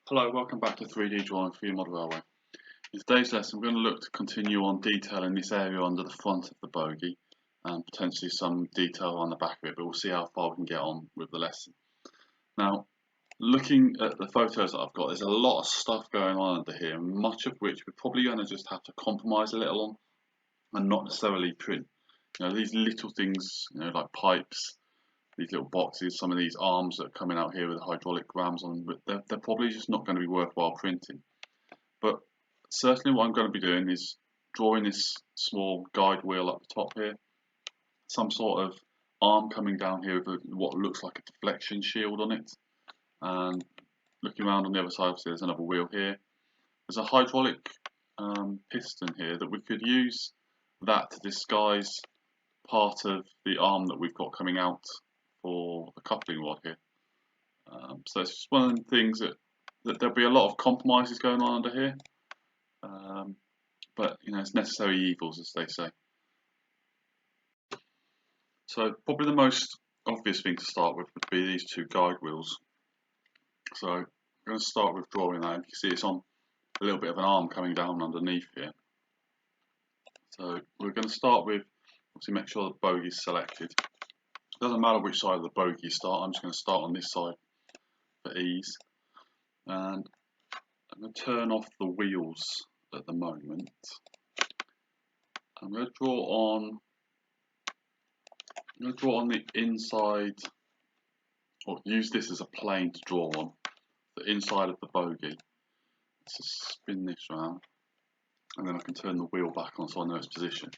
Hello, welcome back to 3D Drawing for your Model Railway. In today's lesson, we're going to look to continue on detailing this area under the front of the bogie and potentially some detail on the back of it, but we'll see how far we can get on with the lesson. Now, looking at the photos that I've got, there's a lot of stuff going on under here, much of which we're probably going to just have to compromise a little on and not necessarily print. You know, these little things, like pipes, these little boxes, some of these arms that are coming out here with hydraulic rams on, but they're probably just not going to be worthwhile printing. But certainly what I'm going to be doing is drawing this small guide wheel up the top here, some sort of arm coming down here with what looks like a deflection shield on it, and looking around on the other side, obviously there's another wheel here. There's a hydraulic piston here that we could use that to disguise part of the arm that we've got coming out for the coupling rod here. So it's just one of the things that there'll be a lot of compromises going on under here, but it's necessary evils, as they say. So probably the most obvious thing to start with would be these two guide wheels. So I'm going to start with drawing that. You can see it's on a little bit of an arm coming down underneath here. So we're going to start with, obviously, make sure the bogie is selected. It doesn't matter which side of the bogie you start. I'm just going to start on this side for ease, and I'm going to turn off the wheels at the moment. I'm going to draw on the inside, or use this as a plane to draw on the inside of the bogie. Let's just spin this round, and then I can turn the wheel back on so I know its position.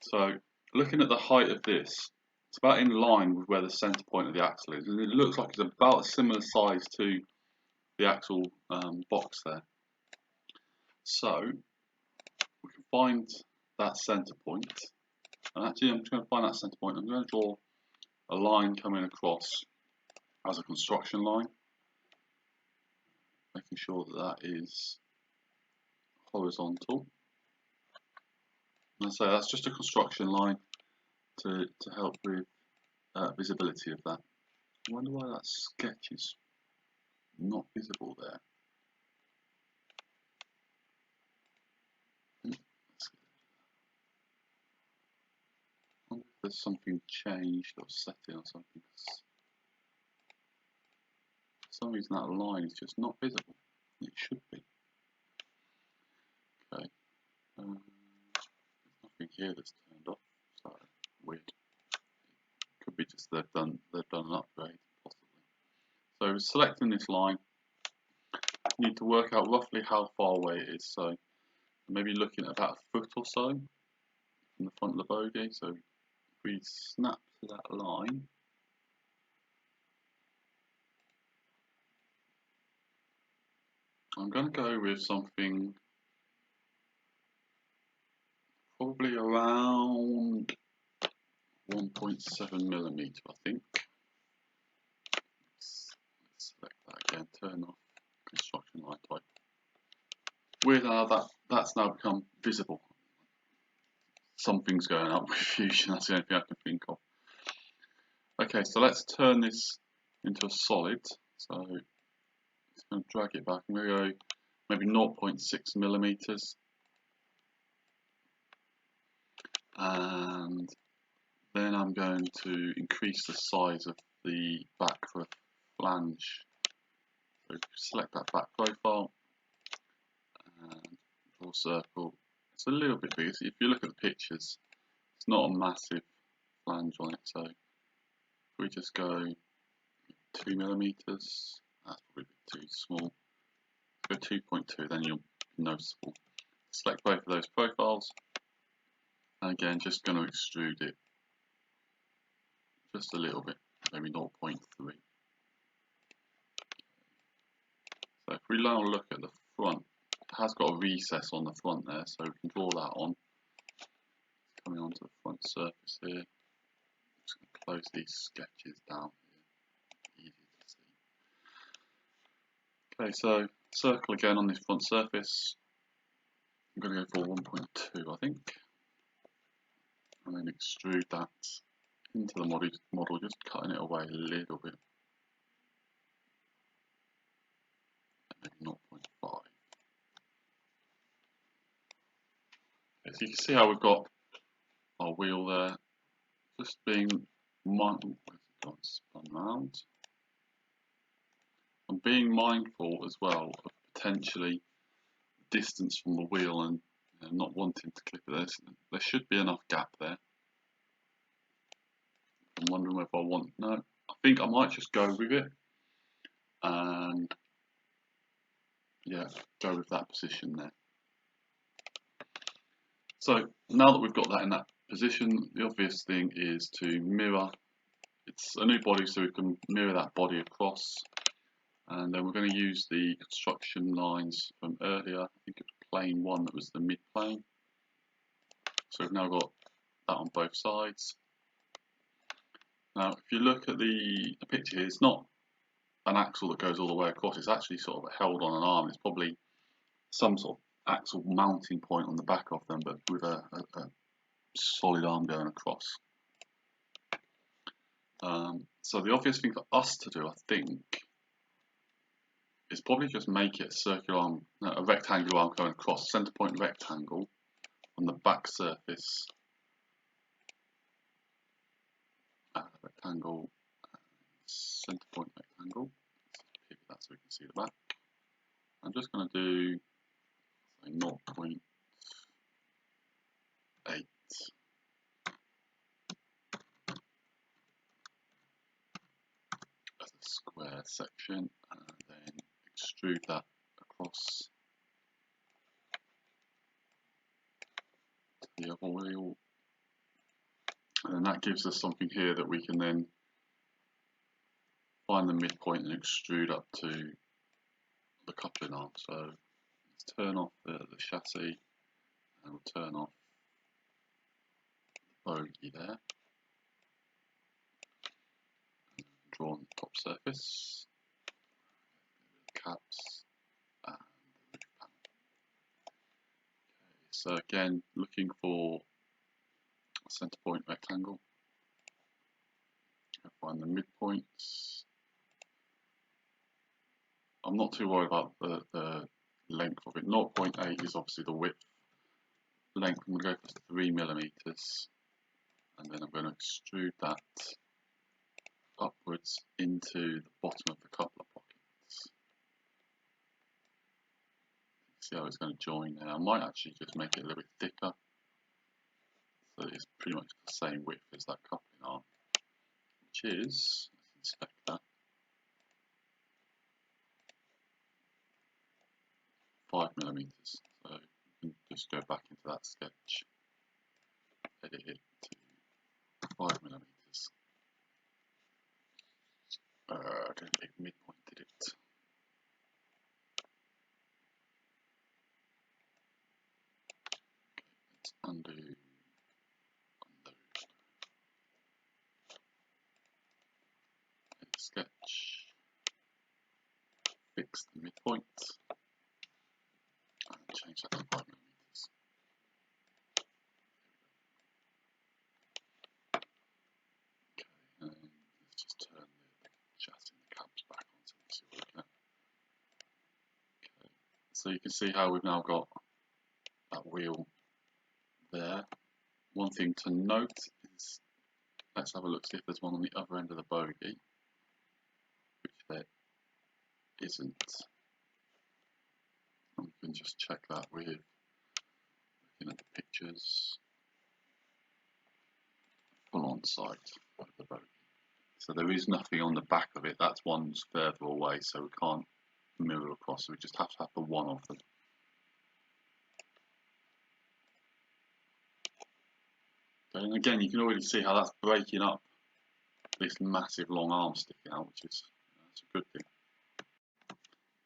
So looking at the height of this, it's about in line with where the centre point of the axle is, and it looks like it's about a similar size to the actual box there. So we can find that centre point, and actually I'm just going to find that centre point. I'm going to draw a line coming across as a construction line, making sure that is horizontal. And so that's just a construction line to help with visibility of that. I wonder why that sketch is not visible there. I wonder if there's something changed or setting or something. For some reason that line is just not visible. It should be. Okay. There's nothing here that's turned off. So weird. Could be just they've done an upgrade possibly. So selecting this line, you need to work out roughly how far away it is. So maybe looking at about a foot or so from the front of the bogie. So if we snap to that line, I'm going to go with something probably around 1.7 millimeter, I think. Let's select that again, turn off construction line type. Weird how that's now become visible. Something's going up with Fusion, that's the only thing I can think of. Okay, so let's turn this into a solid. So just going to drag it back. I'm going to go maybe 0.6 millimeters. And then I'm going to increase the size of the back for a flange. So select that back profile and draw a circle. It's a little bit bigger. If you look at the pictures, it's not a massive flange on it. So if we just go 2 millimeters, that's probably a bit too small. Go 2.2, then you'll be noticeable. Select both of those profiles, and again, just going to extrude it just a little bit, maybe 0.3. So if we now look at the front, it has got a recess on the front there, so we can draw that on. Coming onto the front surface here. I'm just going to close these sketches down here. Easy to see. Okay, so circle again on this front surface. I'm going to go for 1.2, I think. And then extrude that into the model, just cutting it away a little bit. so you can see how we've got our wheel there, just being mindful. Spun round. And being mindful as well of potentially distance from the wheel and not wanting to clip it. There should be enough gap there. I'm wondering whether I want, no, I think I might just go with it and yeah, go with that position there. So now that we've got that in that position, the obvious thing is to mirror. It's a new body, so we can mirror that body across, and then we're going to use the construction lines from earlier. I think it was plane 1 that was the mid plane. So we've now got that on both sides. Now if you look at the picture here, it's not an axle that goes all the way across, it's actually sort of held on an arm. It's probably some sort of axle mounting point on the back of them, but with a solid arm going across. So the obvious thing for us to do, I think, is probably just make it a circular arm, a rectangular arm going across, centre point rectangle on the back surface. Rectangle, centre point rectangle. Let's pick that so we can see the back. I'm just going to do 0.8 as a square section, and then extrude that across to the other wheel, and then that gives us something here that we can then find the midpoint and extrude up to the coupling arm. So let's turn off the chassis, and we'll turn off the bogie there. Draw on the top surface, caps, and the roof panel. Okay, so again, looking for a centre point rectangle. Find the midpoints. I'm not too worried about the length of it. 0.8 is obviously the width. Length, I'm going to go for 3mm, and then I'm going to extrude that upwards into the bottom of the coupler pockets. See how it's going to join there. I might actually just make it a little bit thicker, so it's pretty much the same width as that coupling arm, which is, let's inspect that, 5mm. So you can just go back into that sketch, edit it to 5mm. I don't think midpoint did it. Okay, let's undo. Edit sketch. Fix the midpoint. And change that to 5mm. Okay, and let's just turn the chassis and the caps back on so we can see what we're looking at. Okay, so you can see how we've now got that wheel there. One thing to note is, let's have a look, see if there's one on the other end of the bogie, which there isn't. And we can just check that with looking at the pictures full on sight of the bogie. So there is nothing on the back of it, that's one's further away, so we can't mirror across, so we just have to have the one of them. And again, you can already see how that's breaking up this massive long arm sticking out, which is that's a good thing.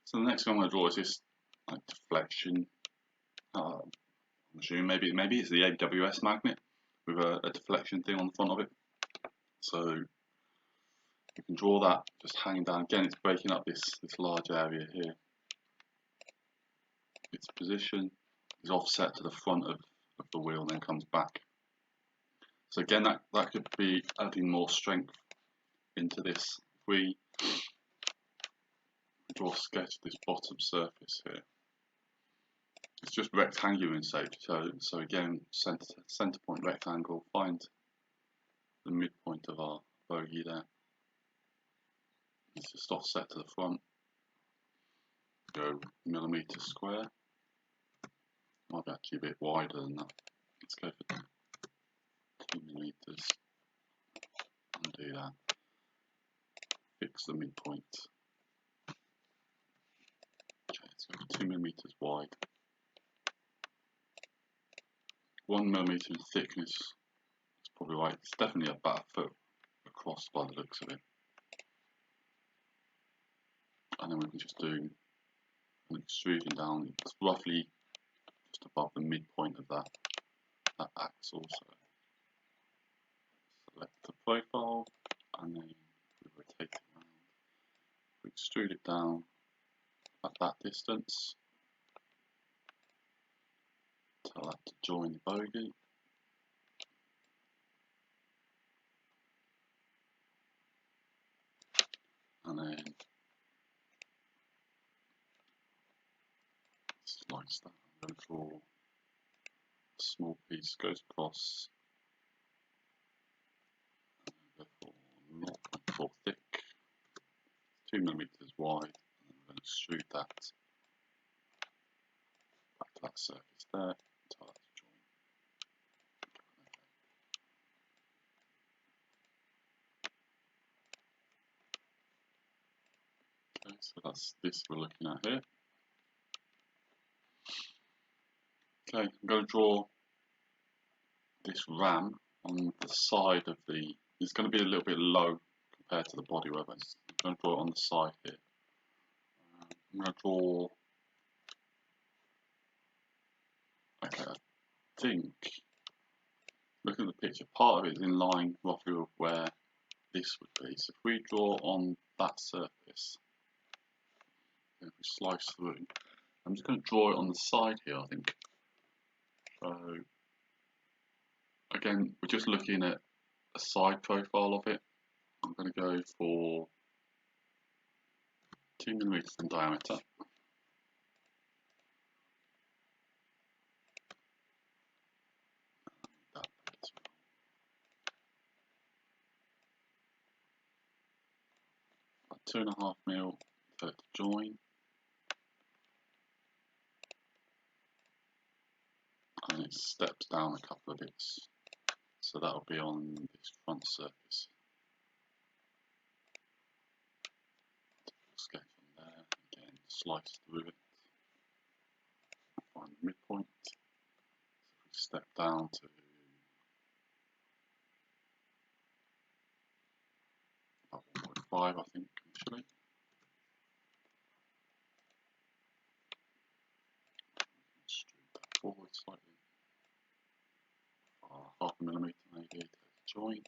So the next thing I'm going to draw is this deflection. I'm assuming maybe it's the AWS magnet with a deflection thing on the front of it. So you can draw that just hanging down. Again, it's breaking up this large area here. Its position is offset to the front of the wheel, then comes back. So again, that could be adding more strength into this. If we draw a sketch of this bottom surface here, It's just rectangular in shape, so again, center point rectangle, find the midpoint of our bogie there. It's just offset to the front. Go millimetre square. Might be actually a bit wider than that. Let's go for 2 millimeters. Undo that. Fix the midpoint. Okay, so 2 millimeters wide. 1 millimeter in thickness. It's probably right. It's definitely about a foot across by the looks of it. And then we can just do an extrusion down. It's roughly just above the midpoint of that axle. So select the profile and then we rotate it around. We extrude it down at that distance. Tell that to join the bogie. And then slice that. I'm going to draw a small piece, goes across, and then go for 0.4 thick, 2 millimeters wide, and I'm going to extrude that back to that surface there. Tell that to join. Okay, so that's this we're looking at here. Okay, I'm going to draw this ram on the side of the. It's going to be a little bit low compared to the body weapon. I'm going to draw it on the side here. I'm going to draw. Okay, I think looking at the picture, part of it is in line roughly with where this would be. So if we draw on that surface, if we slice through, I'm just going to draw it on the side here, I think. So again, we're just looking at a side profile of it. I'm going to go for 2 millimeters in diameter. That as well. 2.5 mil to join. And it steps down a couple of bits. So that'll be on this front surface. Sketch on there, again, slice through it. Find the midpoint. So if we step down to about 1.5, I think, initially. Extrude that forward slightly. 0.5 millimeter maybe to join.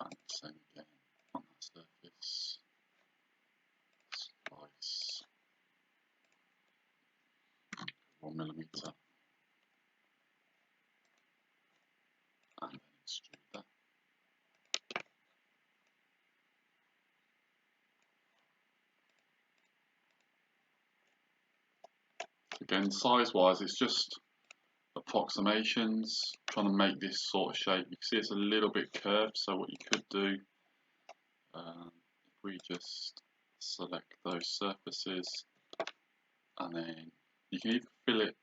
And same again on that surface. Slice 1 millimeter. And then extrude that. Again, size-wise, it's just approximations, trying to make this sort of shape. You can see it's a little bit curved, so what you could do, if we just select those surfaces, and then you can either fill it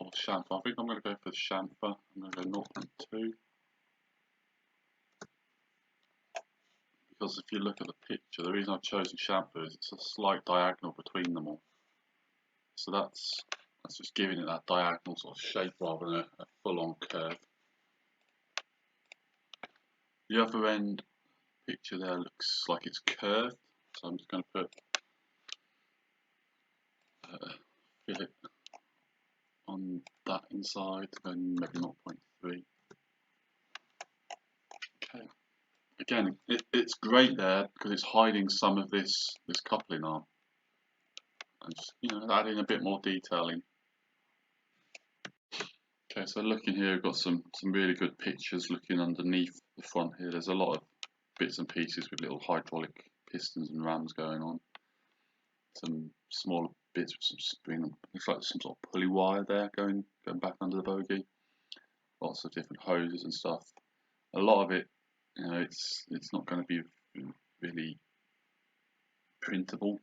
or chamfer. I think I'm going to go for the chamfer. I'm going to go 0.2. Because if you look at the picture, the reason I've chosen chamfer is it's a slight diagonal between them all. So that's just giving it that diagonal sort of shape rather than a full-on curve. The other end picture there looks like it's curved, so I'm just going to put fill it on that inside, then maybe 0.3. Okay. Again, it's great there because it's hiding some of this coupling arm, and just, adding a bit more detailing. Okay, so looking here, we've got some really good pictures looking underneath the front here. There's a lot of bits and pieces with little hydraulic pistons and rams going on. Some smaller bits with some spring. Looks like some sort of pulley wire there going back under the bogie. Lots of different hoses and stuff. A lot of it, you know, it's not going to be really printable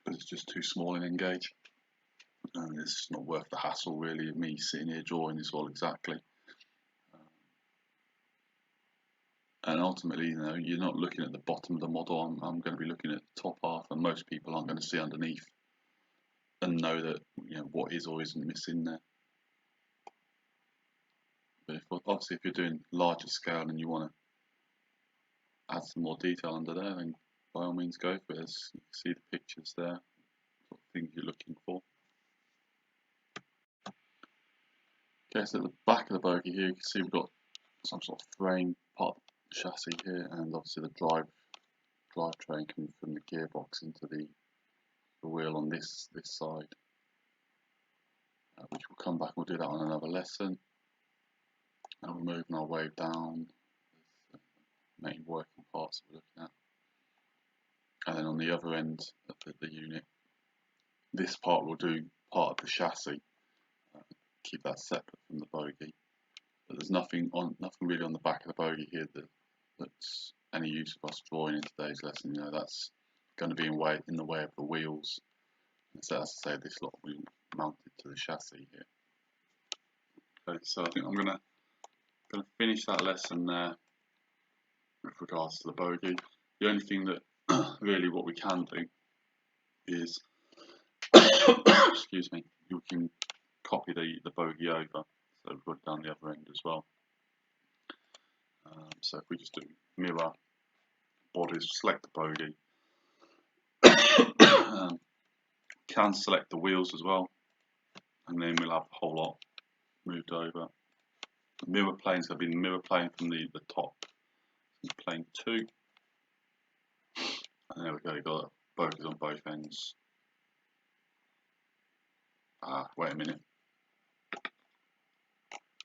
because it's just too small in engage, and it's not worth the hassle really of me sitting here drawing this all exactly. And ultimately, you know, you're not looking at the bottom of the model. I'm going to be looking at the top half, and most people aren't going to see underneath and know that, you know, what is or isn't missing there. But obviously, if you're doing larger scale and you want to add some more detail under there, then by all means go for it. As you can see the pictures there, sort of things you're looking for. Okay, so at the back of the bogie here, you can see we've got some sort of frame part of the chassis here, and obviously the drivetrain coming from the gearbox into the wheel on this side, which we'll come back and we'll do that on another lesson. And we're moving our way down. There's the main working parts we're looking at, and then on the other end of the unit, this part will do part of the chassis. Keep that separate from the bogie, but there's nothing really on the back of the bogie here that's any use of us drawing in today's lesson. You know, that's going to be in the way of the wheels. And so, as I say, this lot will be mounted to the chassis here. Okay, so I think I'm going to finish that lesson there with regards to the bogie. The only thing that really what we can do is excuse me, you can copy the bogie over, so we've got it down the other end as well. So if we just do mirror bodies, select the bogie, can select the wheels as well, and then we'll have the whole lot moved over. The mirror plane is going to be the mirror plane from the top, plane 2, and there we go, you've got bogies on both ends. Wait a minute.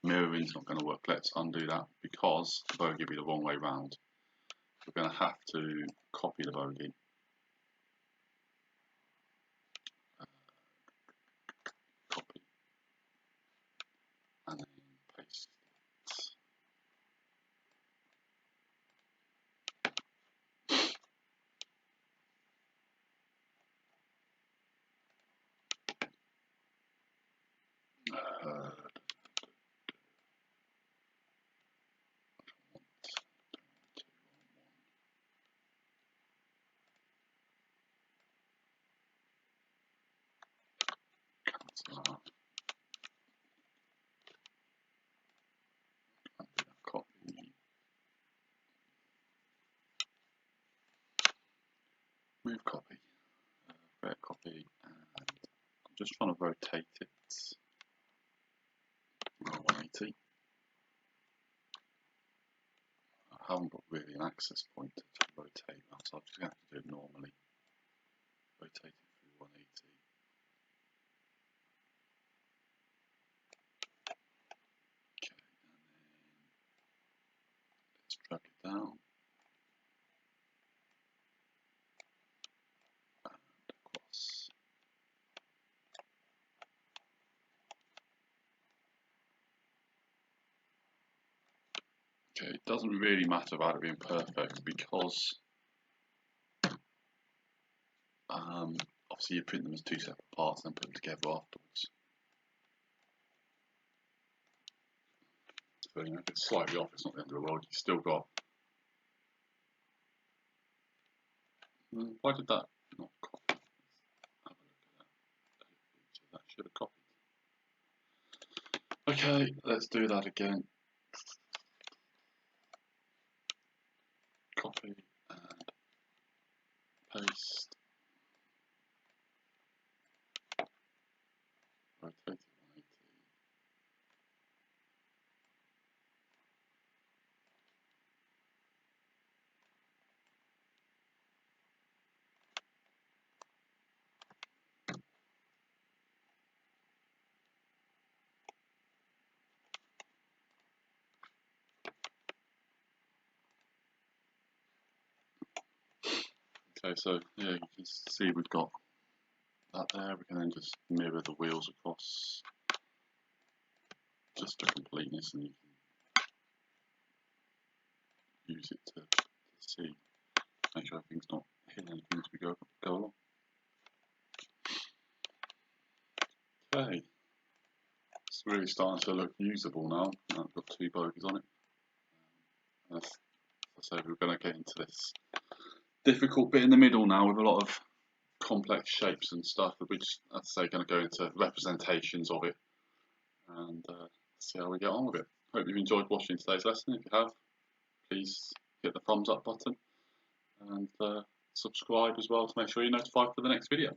Mirroring's not going to work. Let's undo that because the bogie will be the wrong way round. We're going to have to copy the bogie. Copy. And then paste it. Copy. Move copy. Create copy, and I'm just trying to rotate it 180. I haven't got really an access point to rotate that, so I'm just going to have to do it normally. Rotate it through 180. Okay, and then let's drag it down and across. Okay, it doesn't really matter about it being perfect because obviously you print them as 2 separate parts and then put them together afterwards. So, you know, if it's slightly off, it's not the end of the world. You've still got. Why did that not copy? Have a look at that. That should have copied. Okay, let's do that again. Copy and paste. Rotate it 180. Okay, so yeah, you can see we've got that there. We can then just mirror the wheels across just for completeness, and you can use it to see, make sure everything's not hitting anything as we go along. Okay, it's really starting to look usable now. I've got 2 bogies on it. As I say, we're going to get into this difficult bit in the middle now with a lot of complex shapes and stuff that we just, as I say, going to go into representations of it and see how we get on with it. Hope you've enjoyed watching today's lesson. If you have, please hit the thumbs up button and subscribe as well to make sure you're notified for the next video.